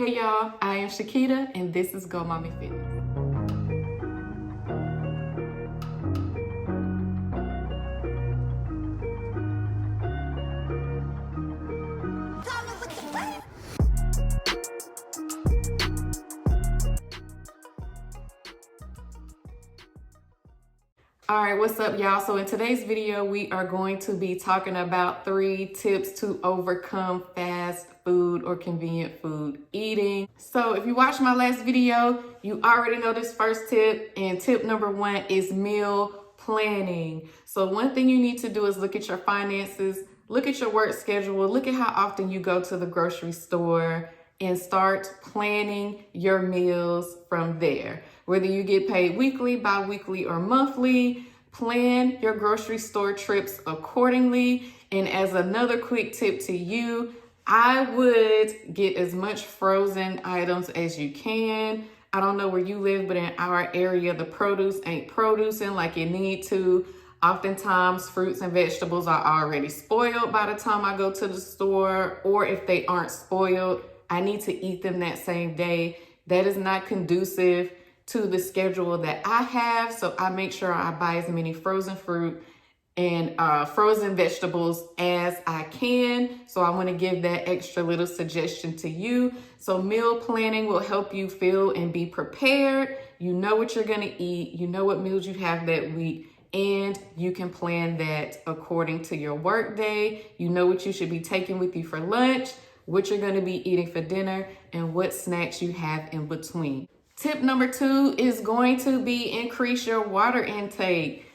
Hey y'all, I am Chiquita and this is Go Mommy Fitness. All right, what's up y'all? So in today's video, we are going to be talking about 3 tips to overcome fast food or convenient food eating. So if you watched my last video, you already know this first tip, and tip number 1 is meal planning. So one thing you need to do is look at your finances, look at your work schedule, look at how often you go to the grocery store, and start planning your meals from there. Whether you get paid weekly, bi-weekly, or monthly, plan your grocery store trips accordingly. And as another quick tip to you, I would get as much frozen items as you can. I don't know where you live, but in our area, the produce ain't producing like it need to. Oftentimes, fruits and vegetables are already spoiled by the time I go to the store, or if they aren't spoiled, I need to eat them that same day. That is not conducive to the schedule that I have. So I make sure I buy as many frozen fruit and frozen vegetables as I can. So I want to give that extra little suggestion to you. So meal planning will help you feel and be prepared. You know what you're going to eat. You know what meals you have that week. And you can plan that according to your work day. You know what you should be taking with you for lunch, what you're going to be eating for dinner, and what snacks you have in between. Tip number 2 is going to be increase your water intake.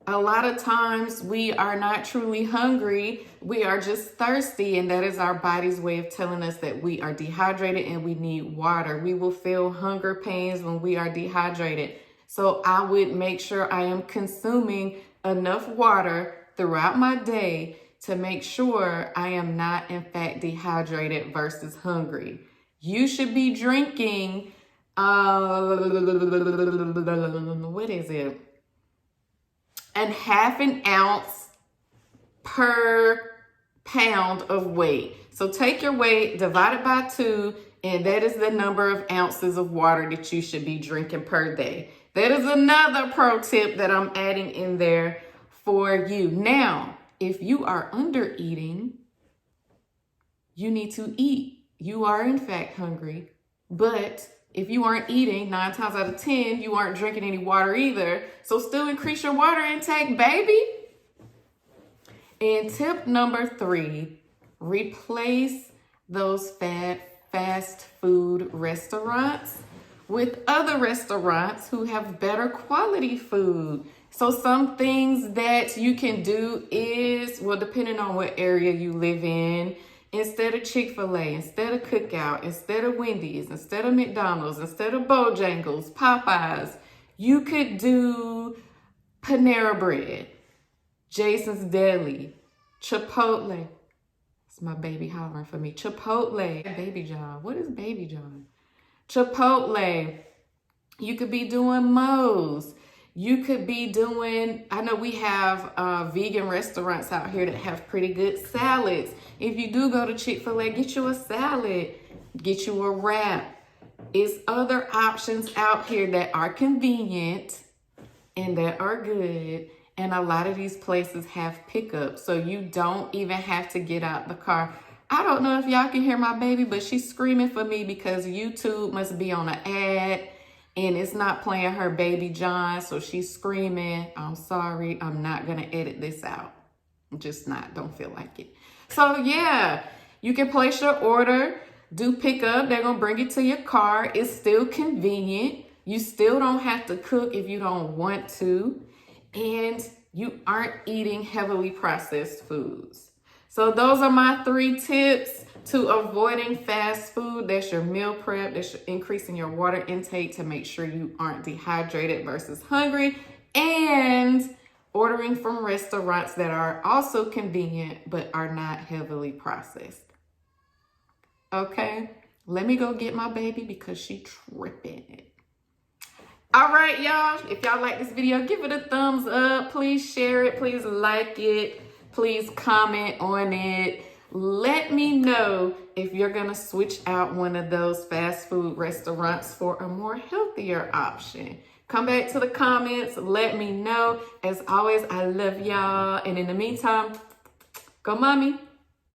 A lot of times we are not truly hungry. We are just thirsty, and that is our body's way of telling us that we are dehydrated and we need water. We will feel hunger pains when we are dehydrated. So I would make sure I am consuming enough water throughout my day to make sure I am not in fact dehydrated versus hungry. You should be drinking, what is it? And half an ounce per pound of weight. So take your weight, divide it by 2, and that is the number of ounces of water that you should be drinking per day. That is another pro tip that I'm adding in there for you. Now, if you are under eating, you need to eat. You are in fact hungry, but if you aren't eating, 9 times out of 10, you aren't drinking any water either. So still increase your water intake, baby. And tip number 3, replace those fast food restaurants with other restaurants who have better quality food. So some things that you can do is, well, depending on what area you live in, instead of Chick-fil-A, instead of Cookout, instead of Wendy's, instead of McDonald's, instead of Bojangles, Popeyes, you could do Panera Bread, Jason's Deli, Chipotle. It's my baby hollering for me. Chipotle, Baby John. What is Baby John? Chipotle. You could be doing Moe's. You could be doing, I know we have vegan restaurants out here that have pretty good salads. If you do go to Chick-fil-A, get you a salad, get you a wrap. It's other options out here that are convenient and that are good. And a lot of these places have pickup, so you don't even have to get out the car. I don't know if y'all can hear my baby, but she's screaming for me because YouTube must be on an ad and it's not playing her Baby John, so she's screaming. I'm sorry, I'm not gonna edit this out. I'm just not, don't feel like it. So yeah, you can place your order, do pickup, they're gonna bring it to your car. It's still convenient. You still don't have to cook if you don't want to, and you aren't eating heavily processed foods. So those are my 3 tips to avoiding fast food. That's your meal prep. That's your increasing your water intake to make sure you aren't dehydrated versus hungry, and ordering from restaurants that are also convenient but are not heavily processed. Okay, let me go get my baby because she tripping. All right, y'all, if y'all like this video, give it a thumbs up. Please share it. Please like it. Please comment on it. Let me know if you're gonna switch out one of those fast food restaurants for a more healthier option. Come back to the comments, let me know. As always, I love y'all. And in the meantime, go mommy.